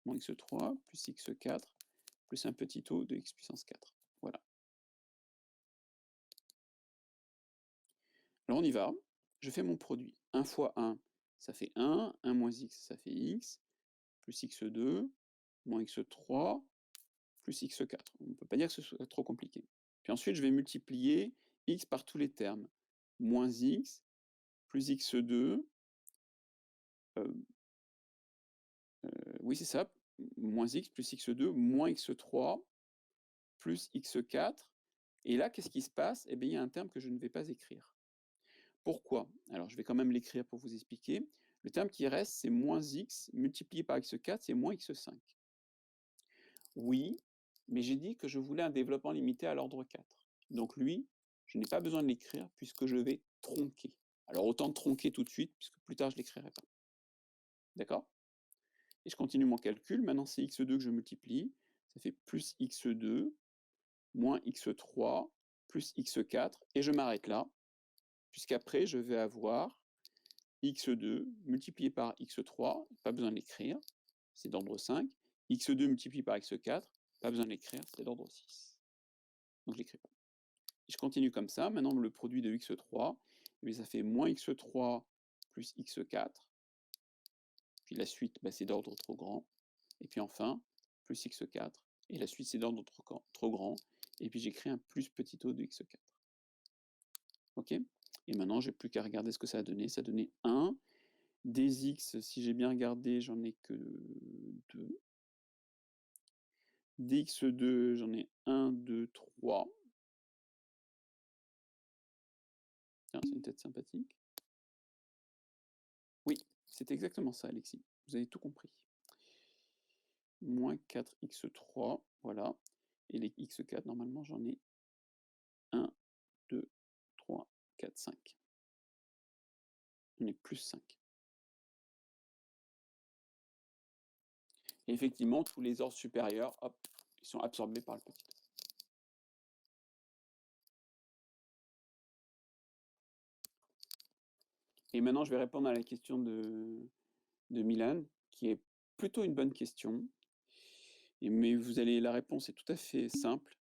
Moins x3 plus x4 plus un petit o de x puissance 4. Voilà. Alors on y va. Je fais mon produit. 1 fois 1, ça fait 1. 1 moins x, ça fait x. Plus x2 moins x3 plus x4. On ne peut pas dire que ce soit trop compliqué. Puis ensuite, je vais multiplier x par tous les termes. Moins x plus x2. Oui, c'est ça. Moins x plus x2 moins x3 plus x4. Et là, qu'est-ce qui se passe? Eh bien, il y a un terme que je ne vais pas écrire. Pourquoi? Alors, je vais quand même l'écrire pour vous expliquer. Le terme qui reste, c'est moins x multiplié par x4, c'est moins x5. Oui, mais j'ai dit que je voulais un développement limité à l'ordre 4. Donc lui, je n'ai pas besoin de l'écrire puisque je vais tronquer. Alors autant tronquer tout de suite puisque plus tard je ne l'écrirai pas. D'accord? Et je continue mon calcul. Maintenant, c'est x2 que je multiplie. Ça fait plus x2 moins x3 plus x4. Et je m'arrête là, puisqu'après, je vais avoir x2 multiplié par x3, pas besoin de l'écrire, c'est d'ordre 5. x2 multiplié par x4, pas besoin de l'écrire, c'est d'ordre 6. Donc je l'écris pas. Et je continue comme ça. Maintenant, le produit de x3, eh ça fait moins x3 plus x4. Puis la suite, bah, c'est d'ordre trop grand. Et puis enfin, plus x4. Et la suite, c'est d'ordre trop grand. Et puis j'écris un plus petit o de x4. OK? Et maintenant, j'ai plus qu'à regarder ce que ça a donné. Ça a donné 1. Des x, si j'ai bien regardé, j'en ai que 2. Dx2, j'en ai 1, 2, 3. Tiens, c'est une tête sympathique. Oui, c'est exactement ça, Alexis. Vous avez tout compris. Moins 4x3, voilà. Et les x4, normalement, j'en ai 1, 2, 3, 4, 5. J'en ai plus 5. Et effectivement, tous les ordres supérieurs, hop, ils sont absorbés par le petit. Et maintenant, je vais répondre à la question de Milan, qui est plutôt une bonne question. Mais la réponse est tout à fait simple.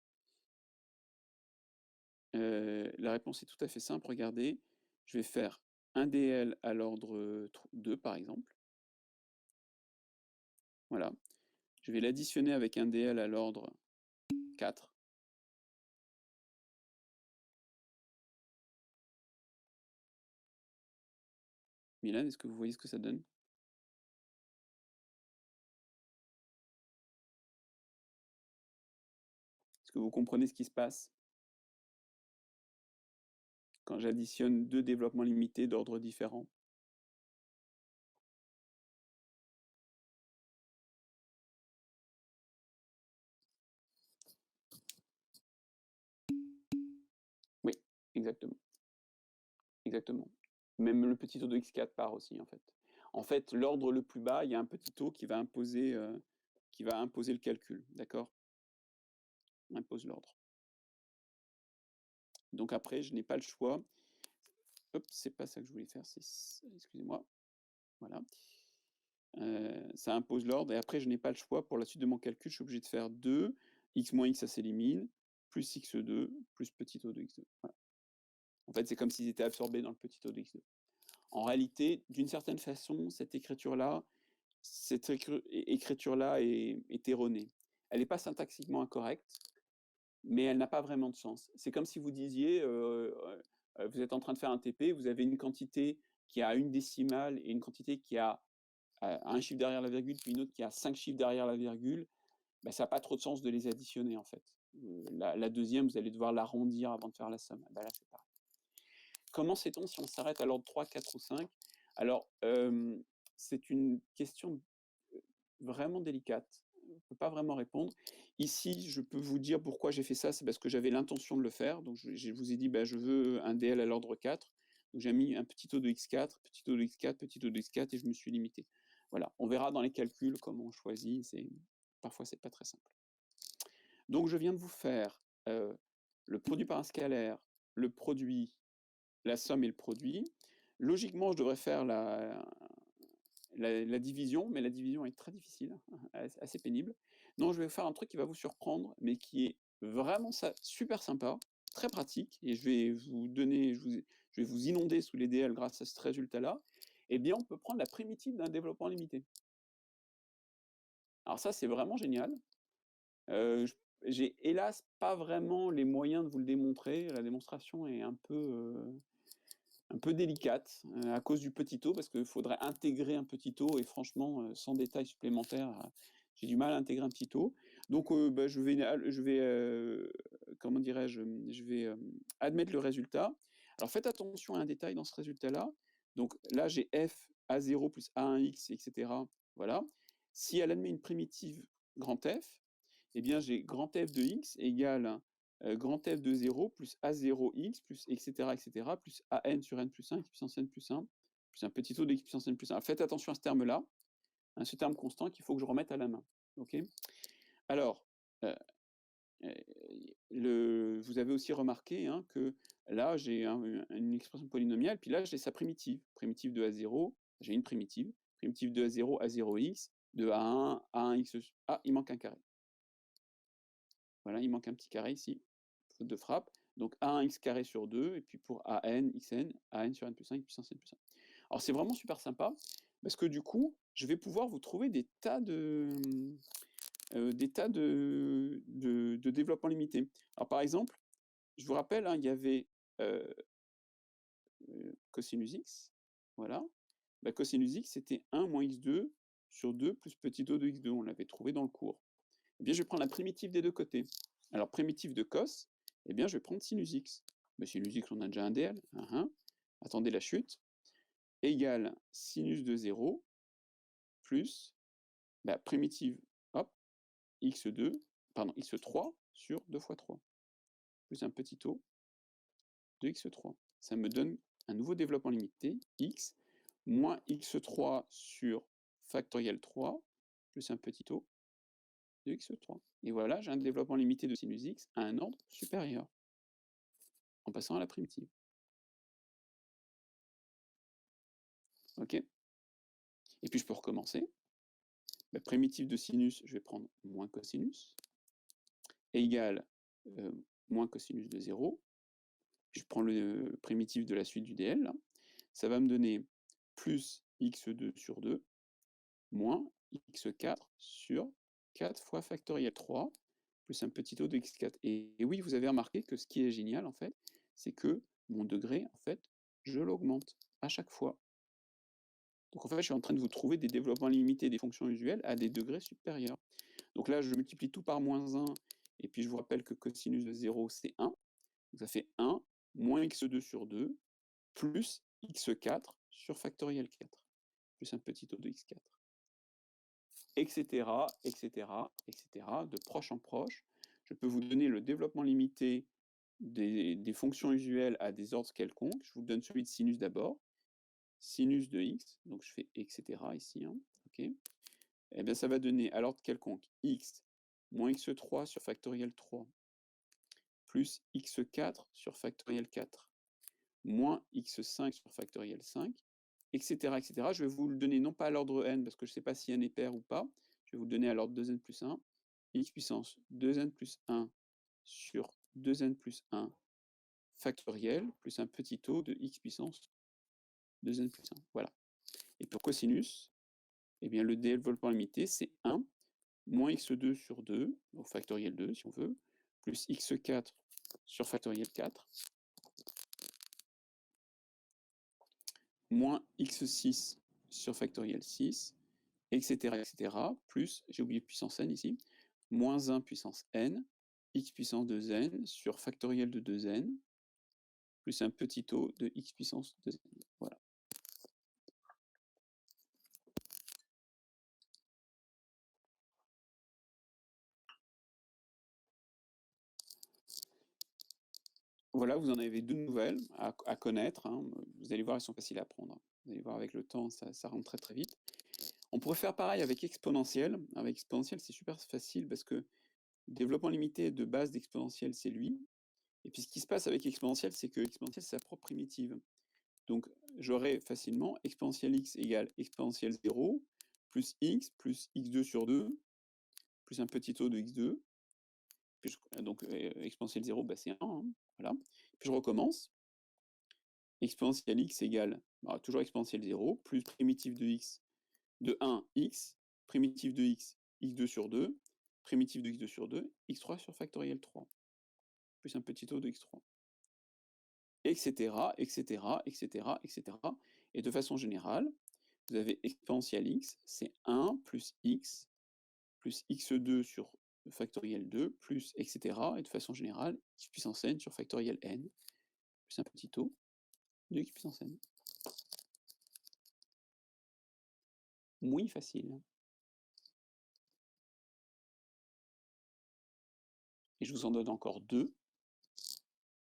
La réponse est tout à fait simple. Regardez, je vais faire un dl à l'ordre 2, par exemple. Voilà. Je vais l'additionner avec un dl à l'ordre 4. Milan, est-ce que vous voyez ce que ça donne? Est-ce que vous comprenez ce qui se passe quand j'additionne deux développements limités d'ordre différent? Oui, exactement, exactement. Même le petit taux de x4 part aussi, en fait. En fait, l'ordre le plus bas, il y a un petit taux qui va imposer le calcul, d'accord? Impose l'ordre. Donc après, je n'ai pas le choix. Hop, c'est pas ça que je voulais faire, excusez-moi, voilà. Ça impose l'ordre et après je n'ai pas le choix pour la suite de mon calcul, je suis obligé de faire 2, x moins x ça s'élimine, plus x2, plus petit taux de x2, voilà. En fait, c'est comme s'ils étaient absorbés dans le petit taux de x2. En réalité, d'une certaine façon, cette écriture-là est erronée. Elle n'est pas syntaxiquement incorrecte, mais elle n'a pas vraiment de sens. C'est comme si vous disiez, vous êtes en train de faire un TP, vous avez une quantité qui a une décimale et une quantité qui a un chiffre derrière la virgule, puis une autre qui a 5 chiffres derrière la virgule, bah, ça n'a pas trop de sens de les additionner en fait. La deuxième, vous allez devoir l'arrondir avant de faire la somme. Bah, là, c'est pareil. Comment sait-on si on s'arrête à l'ordre 3, 4 ou 5? Alors, c'est une question vraiment délicate. On ne peut pas vraiment répondre. Ici, je peux vous dire pourquoi j'ai fait ça, c'est parce que j'avais l'intention de le faire. Donc, je vous ai dit, bah, je veux un DL à l'ordre 4. Donc, j'ai mis un petit taux de x4, petit taux de x4, petit taux de x4, et je me suis limité. Voilà, on verra dans les calculs comment on choisit. Parfois, c'est pas très simple. Donc, je viens de vous faire le produit par un scalaire, le produit, la somme et le produit. Logiquement, je devrais faire la division, mais la division est très difficile, assez pénible. Non, je vais faire un truc qui va vous surprendre, mais qui est vraiment super sympa, très pratique, et je vais vous donner, je vais vous inonder sous les DL grâce à ce résultat-là. Eh bien, on peut prendre la primitive d'un développement limité. Alors ça, c'est vraiment génial. J'ai hélas pas vraiment les moyens de vous le démontrer. La démonstration est un peu délicate à cause du petit taux, parce qu'il faudrait intégrer un petit taux, et franchement, sans détails supplémentaires, j'ai du mal à intégrer un petit taux. Donc, bah, je vais comment dirais-je, je vais admettre le résultat. Alors, faites attention à un détail dans ce résultat-là. Donc là, j'ai f a0 plus a1x, etc. Voilà. Si elle admet une primitive grand F, eh bien, j'ai grand F de x égale grand F de 0 plus A0x plus etc. plus AN sur n plus 1, x puissance n plus 1, plus un petit taux de x puissance n plus 1. Faites attention à ce terme-là, ce terme constant qu'il faut que je remette à la main. Okay, alors, vous avez aussi remarqué que là, j'ai une expression polynomiale, puis là, j'ai sa primitive. Primitive de A0, j'ai une primitive. Primitive de A0, A0x, de A1, A1x. Ah, il manque un carré. Voilà, il manque un petit carré ici, faute de frappe. Donc A1x carré sur 2, et puis pour AN, XN, AN sur n plus 1, puissance n plus 1. Alors c'est vraiment super sympa, parce que du coup, je vais pouvoir vous trouver des tas de développement limité. Alors par exemple, je vous rappelle, il y avait cosinus x, voilà. Bah, cosinus x, c'était 1 moins x2 sur 2 plus petit o de x2, on l'avait trouvé dans le cours. Eh bien, je vais prendre la primitive des deux côtés. Alors, primitive de cos, eh bien, je vais prendre sinus x. Mais sinus x, on a déjà un DL. Attendez la chute. Égale sinus de 0 plus primitive, hop, x2, pardon, x3 sur 2 fois 3. Plus un petit o de x3. Ça me donne un nouveau développement limité, x, moins x3 sur factoriel 3, plus un petit o de x3. Et voilà, j'ai un développement limité de sinus x à un ordre supérieur, en passant à la primitive. Ok. Et puis je peux recommencer. La primitive de sinus, je vais prendre moins cosinus, égale moins cosinus de 0. Je prends le primitif de la suite du DL. Là. Ça va me donner plus x2 sur 2, moins x4 sur 4 fois factoriel 3, plus un petit o de x4. Et oui, vous avez remarqué que ce qui est génial, en fait, c'est que mon degré, en fait, je l'augmente à chaque fois. Donc en fait, je suis en train de vous trouver des développements limités des fonctions usuelles à des degrés supérieurs. Donc là, je multiplie tout par moins 1, et puis je vous rappelle que cosinus de 0, c'est 1. Donc ça fait 1 moins x2 sur 2, plus x4 sur factoriel 4, plus un petit o de x4. Etc., etc., etc., de proche en proche. Je peux vous donner le développement limité des fonctions usuelles à des ordres quelconques. Je vous donne celui de sinus d'abord. Sinus de x, donc je fais etc. ici, hein, ok. Eh bien, ça va donner à l'ordre quelconque x moins x3 sur factoriel 3 plus x4 sur factoriel 4 moins x5 sur factoriel 5, etc., etc. Je vais vous le donner non pas à l'ordre n, parce que je ne sais pas si n est pair ou pas, je vais vous le donner à l'ordre 2n plus 1, x puissance 2n plus 1 sur 2n plus 1 factoriel, plus un petit taux de x puissance 2n plus 1. Voilà. Et pour cosinus, eh bien, le développement limité, c'est 1 moins x2 sur 2, au factoriel 2 si on veut, plus x4 sur factoriel 4, moins x6 sur factoriel 6, etc., etc., plus, j'ai oublié puissance n ici, moins 1 puissance n, x puissance 2n sur factoriel de 2n, plus un petit taux de x puissance 2n. Voilà. Voilà, vous en avez deux nouvelles à connaître, hein. Vous allez voir, elles sont faciles à apprendre. Vous allez voir, avec le temps, ça rentre très très vite. On pourrait faire pareil avec exponentiel. Avec exponentiel, c'est super facile parce que développement limité de base d'exponentiel, c'est lui. Et puis ce qui se passe avec exponentiel, c'est que exponentiel, c'est sa propre primitive. Donc j'aurai facilement exponentiel x égale exponentiel 0 plus x2 sur 2 plus un petit taux de x2. Puis donc exponentiel 0, bah, c'est 1. Hein, voilà. Puis je recommence. Exponentiel x égale, toujours exponentiel 0, plus primitive de x de 1, x, primitive de x, x2 sur 2, primitive de x2 sur 2, x3 sur factoriel 3, plus un petit taux de x3, etc., etc., etc., etc. Et de façon générale, vous avez exponentiel x, c'est 1 plus x2 sur factoriel 2, plus, etc. Et de façon générale, x puissance n sur factoriel n, plus un petit taux de x puissance n. Muy facile. Et je vous en donne encore deux.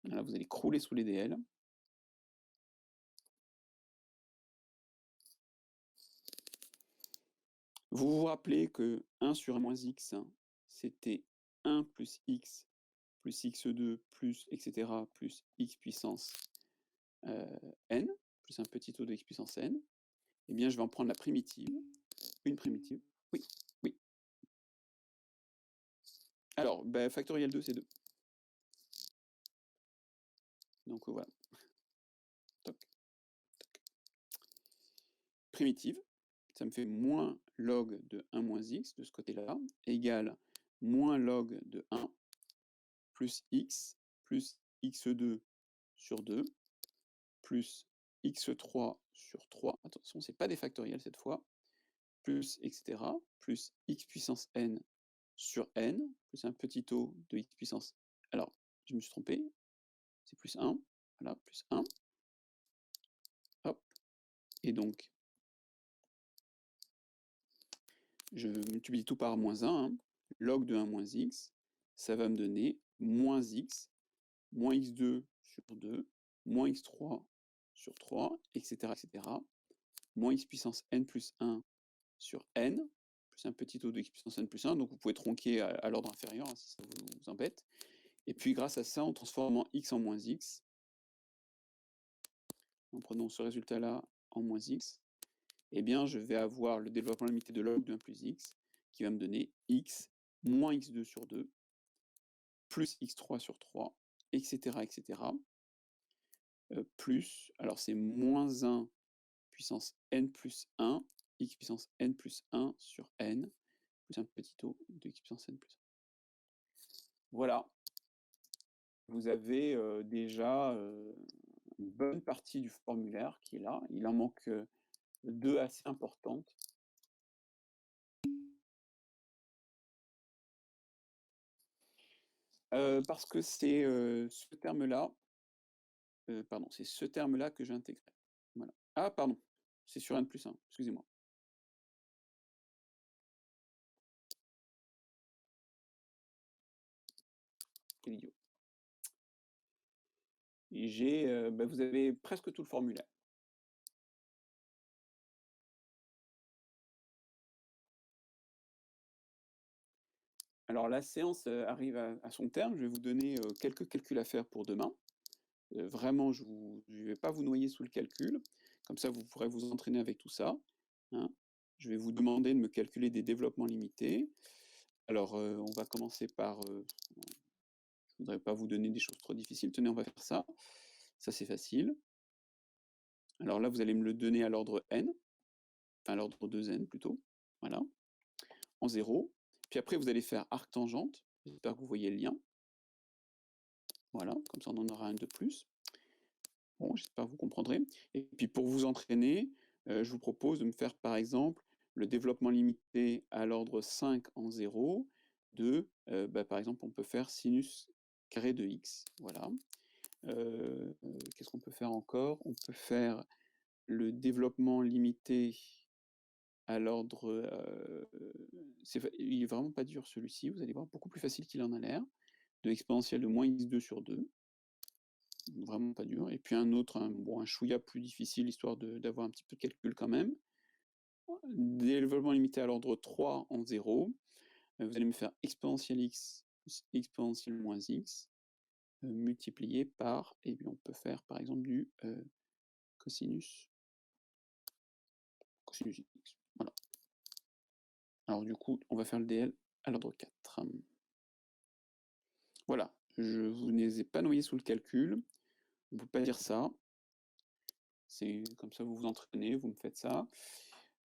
Là, vous allez crouler sous les DL. Vous vous rappelez que 1 sur 1 moins x, c'était 1 plus x plus x2 plus, etc., plus x puissance n, plus un petit taux de x puissance n. Eh bien, je vais en prendre la primitive, une primitive. Oui, oui. Alors, factoriel 2, c'est 2. Donc voilà. Toc, toc. Primitive, ça me fait moins log de 1 moins x de ce côté-là, égale moins log de 1 plus x2 sur 2 plus x3 sur 3, attention, c'est pas des factoriels cette fois, plus, etc., plus x puissance n sur n, plus un petit taux de x puissance. Alors, je me suis trompé, c'est plus 1, voilà, plus 1. Hop, et donc, je multiplie tout par moins 1, hein, log de 1 moins x, ça va me donner moins x, moins x2 sur 2, moins x3 sur 3, etc., etc., moins x puissance n plus 1 sur n, plus un petit taux de x puissance n plus 1, donc vous pouvez tronquer à l'ordre inférieur, hein, si ça vous embête. Et puis grâce à ça, en transformant x en moins x, en prenant ce résultat-là en moins x, eh bien je vais avoir le développement limité de log de 1 plus x, qui va me donner x moins x2 sur 2, plus x3 sur 3, etc., etc., plus, alors c'est moins 1 puissance n plus 1, x puissance n plus 1 sur n, plus un petit taux de x puissance n plus 1. Voilà, vous avez déjà une bonne partie du formulaire qui est là. Il en manque deux assez importantes. Parce que c'est ce terme-là, pardon, c'est ce terme-là que j'ai intégré. Voilà. Ah, pardon, c'est sur n plus 1, excusez-moi. Quel idiot. vous avez presque tout le formulaire. Alors la séance, arrive à son terme. Je vais vous donner, quelques calculs à faire pour demain. Vraiment, je vais pas vous noyer sous le calcul. Comme ça, vous pourrez vous entraîner avec tout ça, hein. Je vais vous demander de me calculer des développements limités. Alors, on va commencer par, je voudrais pas vous donner des choses trop difficiles. Tenez, on va faire ça. Ça, c'est facile. Alors là, vous allez me le donner à l'ordre n, enfin à l'ordre 2n plutôt, voilà, en 0. Puis après, vous allez faire arc-tangente. J'espère que vous voyez le lien. Voilà, comme ça on en aura un de plus. Bon, j'espère que vous comprendrez. Et puis pour vous entraîner, je vous propose de me faire par exemple le développement limité à l'ordre 5 en 0 de, par exemple, on peut faire sinus carré de x, voilà. Qu'est-ce qu'on peut faire encore? On peut faire le développement limité à l'ordre, il est vraiment pas dur celui-ci, vous allez voir, beaucoup plus facile qu'il en a l'air, de exponentielle de moins x2 sur 2. Vraiment pas dur. Et puis un autre, un chouïa plus difficile, histoire d'avoir un petit peu de calcul quand même. Développement limité à l'ordre 3 en 0. Vous allez me faire exponentielle x plus exponentielle moins x, multiplié par, et bien on peut faire par exemple du cosinus, cosinus x. Voilà. Alors du coup, on va faire le DL à l'ordre 4. Voilà, je vous les ai pas noyés sous le calcul, on ne peut pas dire ça. C'est comme ça, vous vous entraînez, vous me faites ça.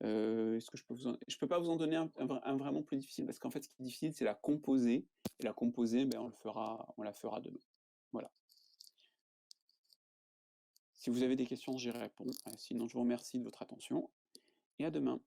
Est-ce que je peux pas vous en donner un vraiment plus difficile, parce qu'en fait, ce qui est difficile, c'est la composée, et la composée, ben, on la fera demain. Voilà. Si vous avez des questions, j'y réponds. Sinon, je vous remercie de votre attention, et à demain.